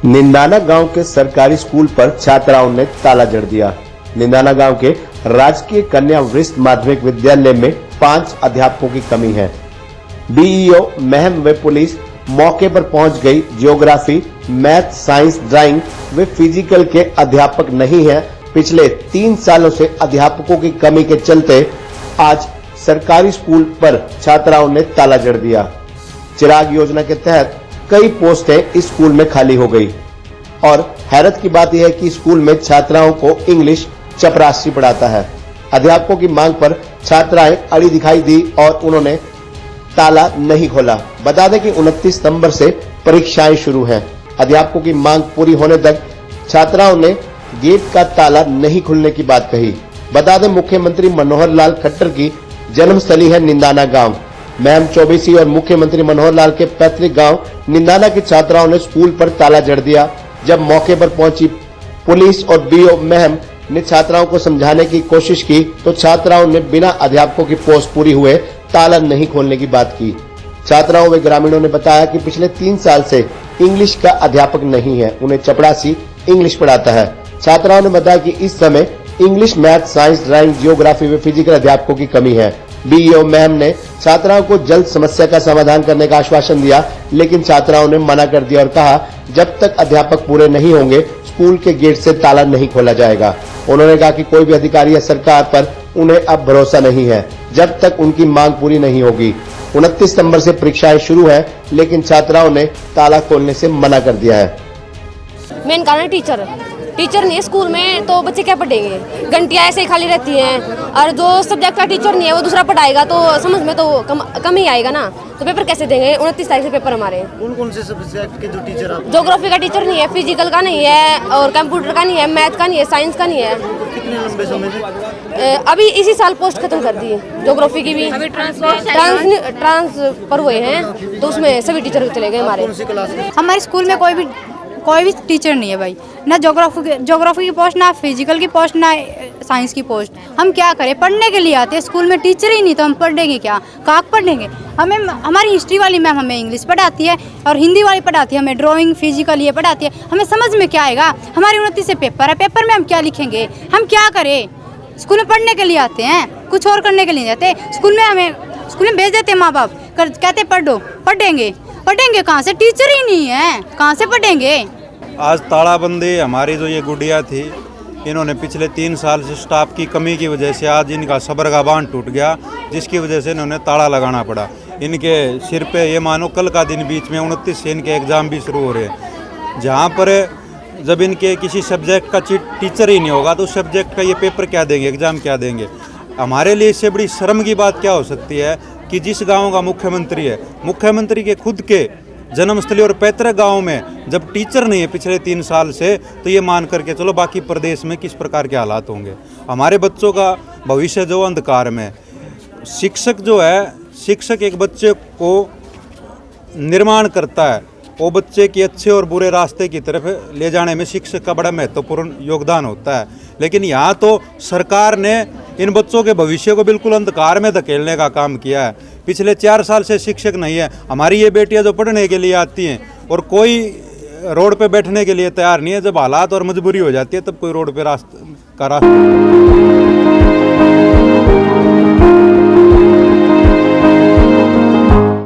निंदाना गांव के सरकारी स्कूल पर छात्राओं ने ताला जड़ दिया। निंदाना गांव के राजकीय कन्या वरिष्ठ माध्यमिक विद्यालय में 5 अध्यापकों की कमी है। बीईओ महम व पुलिस मौके पर पहुंच गई। ज्योग्राफी, मैथ, साइंस, ड्राइंग व फिजिकल के अध्यापक नहीं है। पिछले 3 सालों से अध्यापकों की कमी के चलते आज सरकारी स्कूल पर छात्राओं ने ताला जड़ दिया। चिराग योजना के तहत कई पोस्टें इस स्कूल में खाली हो गई और हैरत की बात यह है कि स्कूल में छात्राओं को इंग्लिश चपरासी पढ़ाता है। अध्यापकों की मांग पर छात्राएं अड़ी दिखाई दी और उन्होंने ताला नहीं खोला। बता दें कि 29 सितंबर से परीक्षाएं शुरू हैं। अध्यापकों की मांग पूरी होने तक छात्राओं ने गेट का ताला नहीं खुलने की बात कही। बता दें मुख्यमंत्री मनोहर लाल खट्टर की जन्मस्थली है निंदाना गांव। मैम चौबीसी और मुख्यमंत्री मनोहर लाल के पैतृक गांव निंदाना की छात्राओं ने स्कूल पर ताला जड़ दिया। जब मौके पर पहुंची पुलिस और बीओ महम ने छात्राओं को समझाने की कोशिश की तो छात्राओं ने बिना अध्यापकों की पोस्ट पूरी हुए ताला नहीं खोलने की बात की। छात्राओं व ग्रामीणों ने बताया कि पिछले 3 साल से इंग्लिश का अध्यापक नहीं है, उन्हें चपरासी इंग्लिश पढ़ाता है। छात्राओं ने बताया कि इस समय English, math, science, drawing, geography व फिजिकल अध्यापकों की कमी है। बीईओ मैम ने छात्राओं को जल्द समस्या का समाधान करने का आश्वासन दिया, लेकिन छात्राओं ने मना कर दिया और कहा जब तक अध्यापक पूरे नहीं होंगे स्कूल के गेट से ताला नहीं खोला जाएगा। उन्होंने कहा कि कोई भी अधिकारी या सरकार पर उन्हें अब भरोसा नहीं है जब तक उनकी मांग पूरी नहीं होगी। 29 सितंबर से परीक्षाएं शुरू है, लेकिन छात्राओं ने ताला खोलने से मना कर दिया है। मेन कारण टीचर नहीं है स्कूल में, तो बच्चे क्या पढ़ेंगे? घंटियां ऐसे ही खाली रहती हैं और जो सब्जेक्ट का टीचर नहीं है वो दूसरा पढ़ाएगा तो समझ में तो कम ही आएगा ना। तो पेपर कैसे देंगे? 29 तारीख से पेपर हमारे। कौन से सब्जेक्ट के जो टीचर आप? ज्योग्राफी का टीचर नहीं है, फिजिकल का नहीं है और कंप्यूटर का नहीं है, मैथ का नहीं है, साइंस का नहीं है। कितने लंबे समय से? अभी इसी साल पोस्ट खत्म कर दी ज्योग्राफी की भी। ट्रांसफर हुए हैं तो उसमें सभी टीचर चले गए हमारे। कौन सी क्लास में? हमारे स्कूल में कोई भी टीचर नहीं है भाई, ना ज्योग्राफी की पोस्ट, ना फिजिकल की पोस्ट, ना साइंस की पोस्ट। हम क्या करें? पढ़ने के लिए आते हैं, स्कूल में टीचर ही नहीं तो हम पढ़ेंगे क्या? कहाँ पढ़ेंगे? हमें हमारी हिस्ट्री वाली मैम हमें इंग्लिश पढ़ाती है और हिंदी वाली पढ़ाती है, हमें ड्राइंग, फिजिकल ये पढ़ाती है। हमें समझ में क्या आएगा? हमारी 29 से पेपर है, पेपर में हम क्या लिखेंगे? हम क्या करें? स्कूल में पढ़ने के लिए आते हैं, कुछ और करने के लिए जाते। स्कूल में भेज देते माँ बाप, कहते पढ़ो, पढ़ेंगे कहाँ से? टीचर ही नहीं है, कहाँ से पढ़ेंगे? आज तालाबंदी हमारी जो ये गुड़िया थी, इन्होंने पिछले 3 साल से स्टाफ की कमी की वजह से आज इनका सब्र का बांध टूट गया, जिसकी वजह से इन्होंने ताला लगाना पड़ा। इनके सिर पे ये मानो कल का दिन बीच में 29 से इनके एग्ज़ाम भी शुरू हो रहे हैं, जहाँ पर जब इनके किसी सब्जेक्ट का टीचर ही नहीं होगा तो उस सब्जेक्ट का ये पेपर क्या देंगे, एग्ज़ाम क्या देंगे? हमारे लिए इससे बड़ी शर्म की बात क्या हो सकती है कि जिस गाँव का मुख्यमंत्री है, मुख्यमंत्री के खुद के जन्मस्थली और पैतृक गांव में जब टीचर नहीं है पिछले 3 साल से, तो ये मान करके चलो बाकी प्रदेश में किस प्रकार के हालात होंगे। हमारे बच्चों का भविष्य जो अंधकार में, शिक्षक जो है, शिक्षक एक बच्चे को निर्माण करता है, वो बच्चे की अच्छे और बुरे रास्ते की तरफ ले जाने में शिक्षक का बड़ा महत्वपूर्ण योगदान होता है। लेकिन यहाँ तो सरकार ने इन बच्चों के भविष्य को बिल्कुल अंधकार में धकेलने का काम किया है। पिछले 4 साल से शिक्षक नहीं है। हमारी ये बेटियां जो पढ़ने के लिए आती हैं और कोई रोड पे बैठने के लिए तैयार नहीं है। जब हालात और मजबूरी हो जाती है तब कोई रोड पे रास्ता